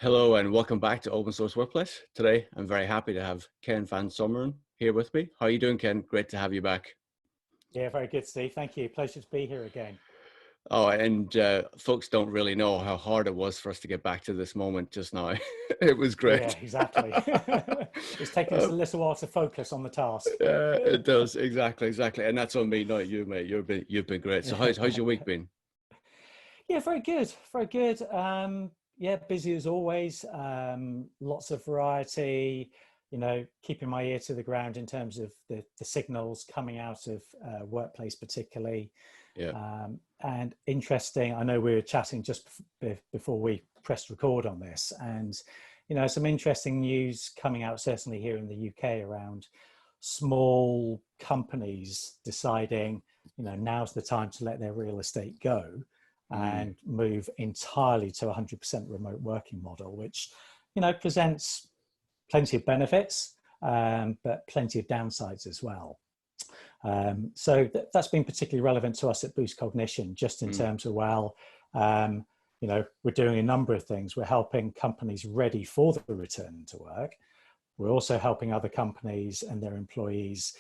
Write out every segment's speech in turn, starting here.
Hello and welcome back to Open Source Workplace. Today, I'm very happy to have Ken van Someren here with me. How are you doing, Ken? Great to have you back. Yeah, very good, Steve. Thank you. Pleasure to be here again. Oh, and folks don't really know how hard it was for us to get back to this moment just now. It was Yeah, great. exactly. It's taken us a little while to focus on the task. It does, exactly. And that's on me, not you, mate. You've been great. So how's your week been? Yeah, very good. Very good. Yeah, busy as always. Lots of variety, keeping my ear to the ground in terms of the signals coming out of workplace particularly. Yeah. And interesting, I know we were chatting just before we pressed record on this, and some interesting news coming out certainly here in the UK around small companies deciding now's the time to let their real estate go Mm. and move entirely to 100% remote working model, which presents plenty of benefits, but plenty of downsides as well. So that's been particularly relevant to us at Boost Cognition, just in Mm. terms of, we're doing a number of things. We're helping companies ready for the return to work. We're also helping other companies and their employees,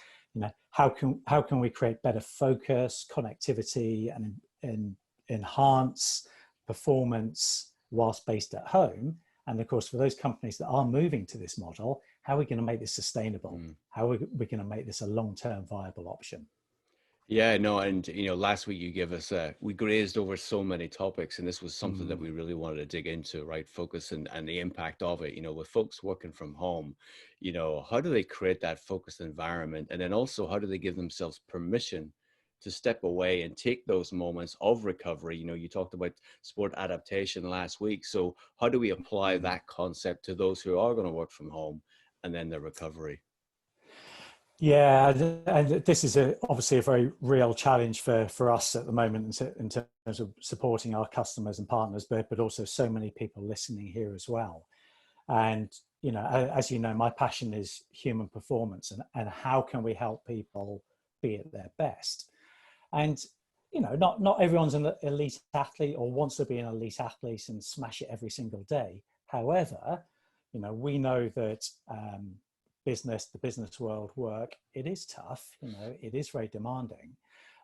how can we create better focus, connectivity, and enhance performance whilst based at home. And of course, for those companies that are moving to this model, how are we going to make this sustainable? Mm. How are we going to make this a long-term viable option? Yeah, no, and last week you gave us we grazed over so many topics, and this was something that Mm. we really wanted to dig into, right? Focus and the impact of it. With folks working from home, how do they create that focused environment, and then also how do they give themselves permission to step away and take those moments of recovery? You talked about sport adaptation last week, so how do we apply Mm. that concept to those who are going to work from home and then their recovery? Yeah, and this is obviously a very real challenge for us at the moment in terms of supporting our customers and partners, but also so many people listening here as well. And, as you know, my passion is human performance and how can we help people be at their best? And, not everyone's an elite athlete or wants to be an elite athlete and smash it every single day. However, we know that the business world work, it is tough, it is very demanding.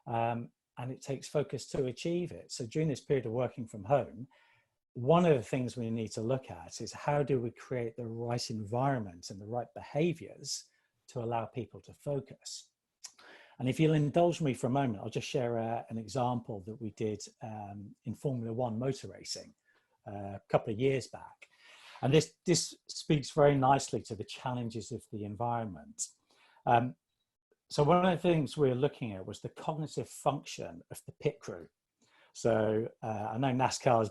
And it takes focus to achieve it. So during this period of working from home, one of the things we need to look at is how do we create the right environment and the right behaviors to allow people to focus. And if you'll indulge me for a moment, I'll just share an example that we did in Formula One motor racing a couple of years back. And this speaks very nicely to the challenges of the environment. So one of the things we were looking at was the cognitive function of the pit crew. So I know NASCAR is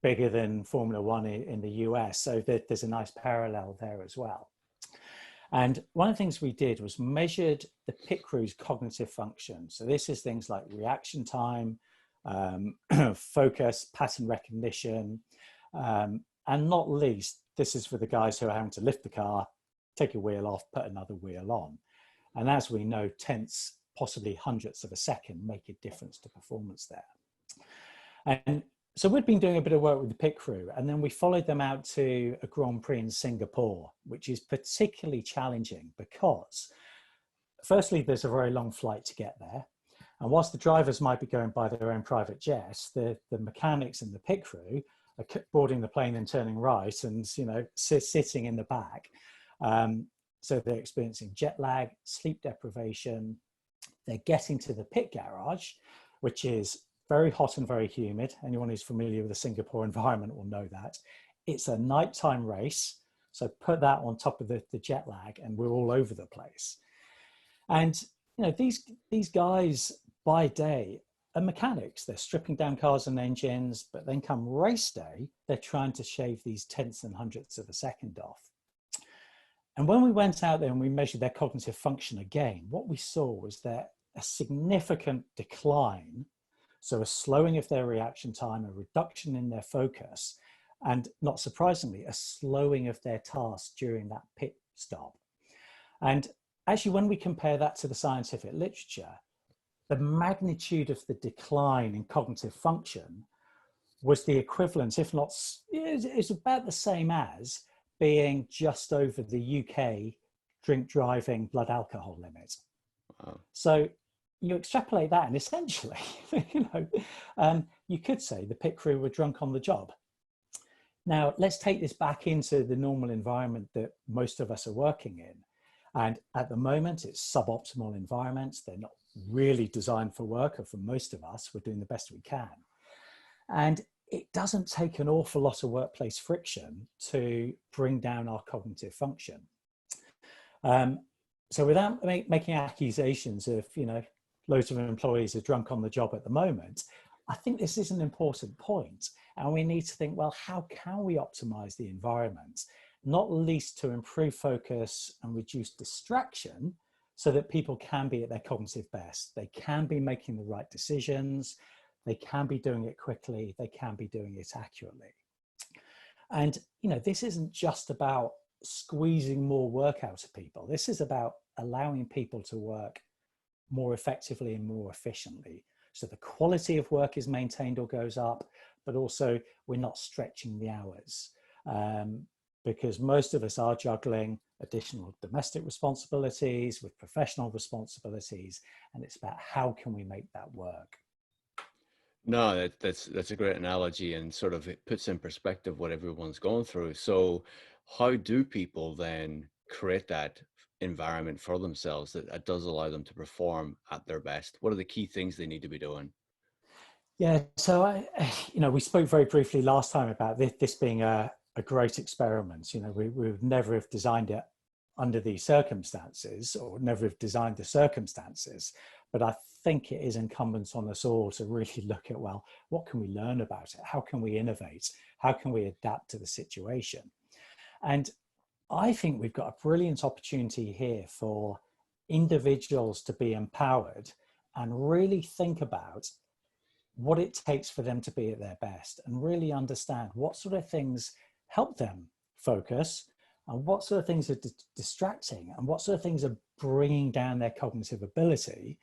bigger than Formula One in the US, so there's a nice parallel there as well. And one of the things we did was measured the pit crew's cognitive function. So this is things like reaction time, focus, pattern recognition, and not least, this is for the guys who are having to lift the car, take a wheel off, put another wheel on. And as we know, tenths, possibly hundredths of a second make a difference to performance there. And so we'd been doing a bit of work with the pit crew, and then we followed them out to a Grand Prix in Singapore, which is particularly challenging because firstly, there's a very long flight to get there. And whilst the drivers might be going by their own private jets, the mechanics and the pit crew are boarding the plane and turning right and, sitting in the back. So they're experiencing jet lag, sleep deprivation. They're getting to the pit garage, which is very hot and very humid. Anyone who's familiar with the Singapore environment will know that. It's a nighttime race. So put that on top of the jet lag and we're all over the place. And, these guys by day are mechanics. They're stripping down cars and engines, but then come race day, they're trying to shave these tenths and hundredths of a second off. And when we went out there and we measured their cognitive function again, what we saw was that a significant decline, so a slowing of their reaction time, a reduction in their focus, and not surprisingly, a slowing of their tasks during that pit stop. And actually, when we compare that to the scientific literature, the magnitude of the decline in cognitive function was the equivalent, if not, it's about the same as being just over the UK drink driving blood alcohol limit. Wow. So you extrapolate that, and essentially, you could say the pit crew were drunk on the job. Now, let's take this back into the normal environment that most of us are working in. And at the moment, it's suboptimal environments. They're not really designed for work, or for most of us, we're doing the best we can. And it doesn't take an awful lot of workplace friction to bring down our cognitive function. So without making accusations of, loads of employees are drunk on the job at the moment, I think this is an important point. And we need to think, well, how can we optimize the environment, not least to improve focus and reduce distraction so that people can be at their cognitive best. They can be making the right decisions. They can be doing it quickly. They can be doing it accurately. And, this isn't just about squeezing more work out of people. This is about allowing people to work more effectively and more efficiently. So the quality of work is maintained or goes up, but also we're not stretching the hours, because most of us are juggling additional domestic responsibilities with professional responsibilities. And it's about how can we make that work? No, that's a great analogy, and sort of it puts in perspective what everyone's going through. So how do people then create that environment for themselves that does allow them to perform at their best? What are the key things they need to be doing? Yeah, so we spoke very briefly last time about this being a great experiment. We would never have designed it under these circumstances, or never have designed the circumstances. But I think it is incumbent on us all to really look at, well, what can we learn about it? How can we innovate? How can we adapt to the situation? And I think we've got a brilliant opportunity here for individuals to be empowered and really think about what it takes for them to be at their best, and really understand what sort of things help them focus, and what sort of things are distracting, and what sort of things are bringing down their cognitive ability,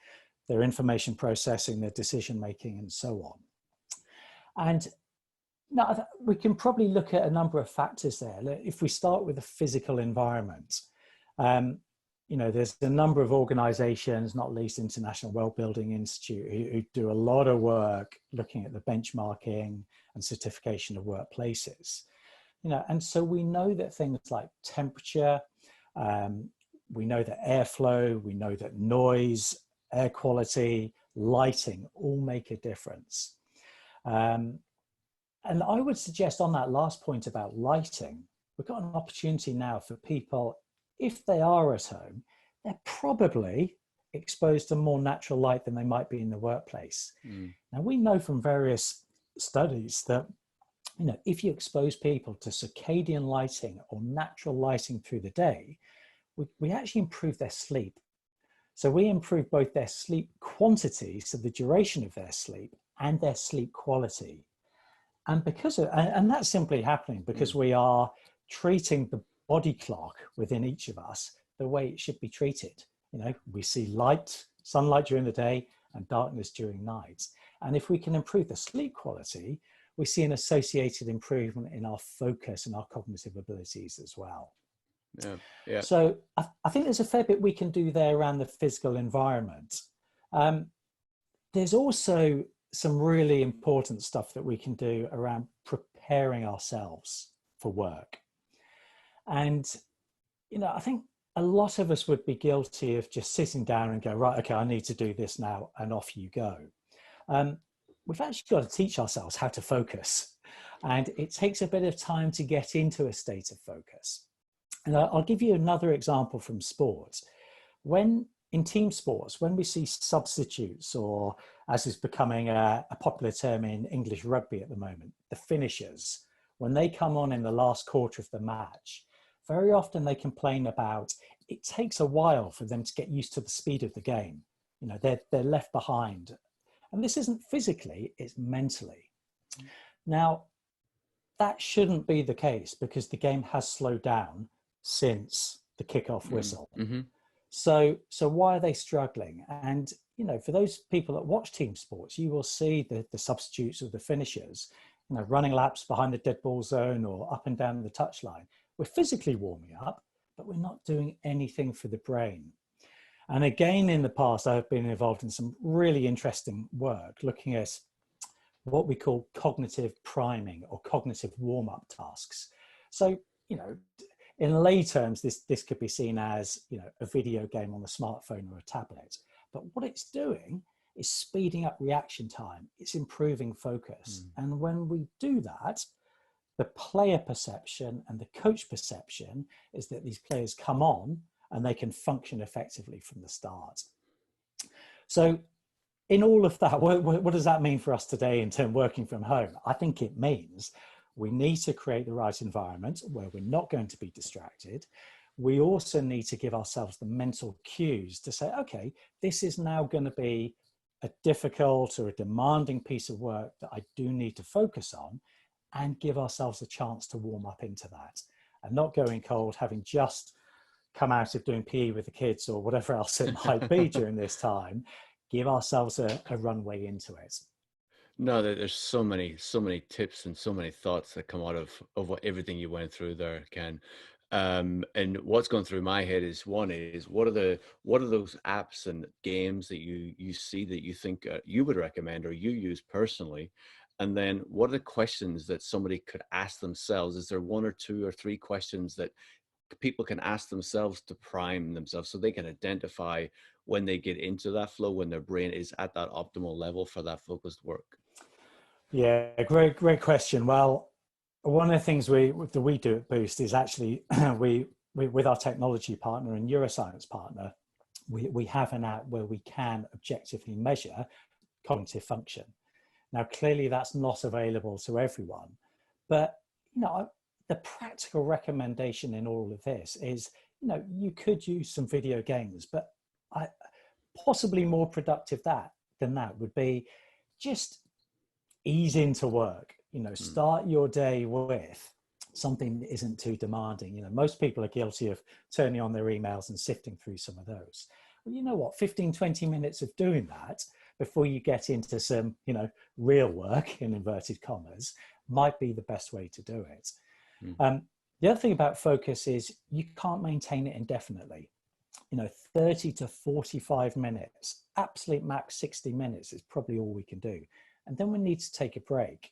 their information processing, their decision making, and so on. And now we can probably look at a number of factors there. If we start with the physical environment, there's a number of organizations, not least International Wellbeing Institute, who do a lot of work looking at the benchmarking and certification of workplaces. And so we know that things like temperature, we know that airflow, we know that noise, air quality, lighting all make a difference. And I would suggest on that last point about lighting, we've got an opportunity now for people, if they are at home, they're probably exposed to more natural light than they might be in the workplace. Now, we know from various studies that if you expose people to circadian lighting or natural lighting through the day, we actually improve their sleep. So we improve both their sleep quantity, so the duration of their sleep, and their sleep quality. And and that's simply happening because we are treating the body clock within each of us the way it should be treated. We see sunlight during the day and darkness during night. And if we can improve the sleep quality, we see an associated improvement in our focus and our cognitive abilities as well. Yeah. So I think there's a fair bit we can do there around the physical environment. There's also some really important stuff that we can do around preparing ourselves for work. And, I think a lot of us would be guilty of just sitting down and go, right, okay, I need to do this now, and off you go. We've actually got to teach ourselves how to focus. And it takes a bit of time to get into a state of focus. And I'll give you another example from sports. In team sports, when we see substitutes, or as is becoming a popular term in English rugby at the moment, the finishers, when they come on in the last quarter of the match, very often they complain about it takes a while for them to get used to the speed of the game. They're left behind. And this isn't physically, it's mentally. Now, that shouldn't be the case because the game has slowed down since the kickoff whistle. So why are they struggling? And, for those people that watch team sports, you will see the substitutes or the finishers, running laps behind the dead ball zone or up and down the touchline. We're physically warming up, but we're not doing anything for the brain. And again, in the past, I've been involved in some really interesting work looking at what we call cognitive priming or cognitive warm-up tasks. So, in lay terms, this could be seen as, a video game on the smartphone or a tablet. But what it's doing is speeding up reaction time. It's improving focus. And when we do that, the player perception and the coach perception is that these players come on and they can function effectively from the start. So in all of that, what does that mean for us today in terms of working from home? I think it means we need to create the right environment where we're not going to be distracted. We also need to give ourselves the mental cues to say, okay, this is now going to be a difficult or a demanding piece of work that I do need to focus on, and give ourselves a chance to warm up into that and not going cold, having just come out of doing PE with the kids or whatever else it might be during this time. Give ourselves a runway into it. No, there's so many tips and so many thoughts that come out of what everything you went through there, Ken. And what's going through my head is what are those apps and games that you see that you think you would recommend or you use personally? And then what are the questions that somebody could ask themselves? Is there one or two or three questions that people can ask themselves to prime themselves so they can identify when they get into that flow, when their brain is at that optimal level for that focused work? Yeah, great question. Well, one of the things we do at Boost is actually we with our technology partner and neuroscience partner, we have an app where we can objectively measure cognitive function. Now, clearly that's not available to everyone, but the practical recommendation in all of this is, you could use some video games, but possibly more productive than that would be just ease into work. Start your day with something that isn't too demanding. Most people are guilty of turning on their emails and sifting through some of those. Well, you know what, 15-20 minutes of doing that before you get into some real work in inverted commas might be the best way to do it. The other thing about focus is you can't maintain it indefinitely. 30 to 45 minutes, absolute max 60 minutes is probably all we can do. And then we need to take a break.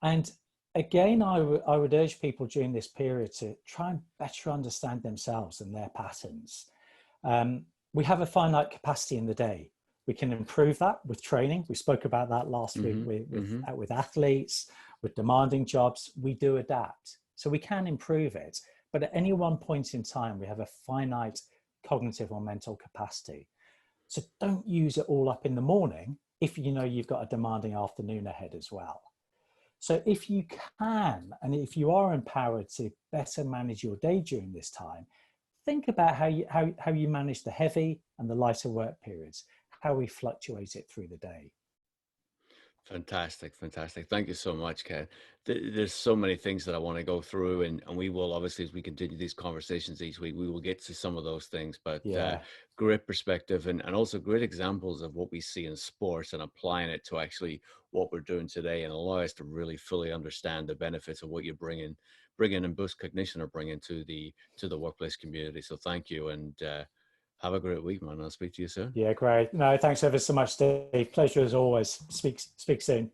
And again, I would urge people during this period to try and better understand themselves and their patterns. We have a finite capacity in the day. We can improve that with training. We spoke about that last week with athletes, with demanding jobs. We do adapt. So we can improve it. But at any one point in time, we have a finite cognitive or mental capacity. So don't use it all up in the morning if you've got a demanding afternoon ahead as well. So if you can, and if you are empowered to better manage your day during this time, think about how you manage the heavy and the lighter work periods, how we fluctuate it through the day. Fantastic. Thank you so much, Ken. There's so many things that I want to go through, and we will obviously, as we continue these conversations each week, we will get to some of those things. But great perspective and also great examples of what we see in sports and applying it to actually what we're doing today, and allow us to really fully understand the benefits of what you bring in and Boost Cognition or bring into the workplace community. So thank you, and have a great week, man. I'll speak to you soon. Yeah, great. No, thanks ever so much, Dave. Pleasure as always. Speak soon.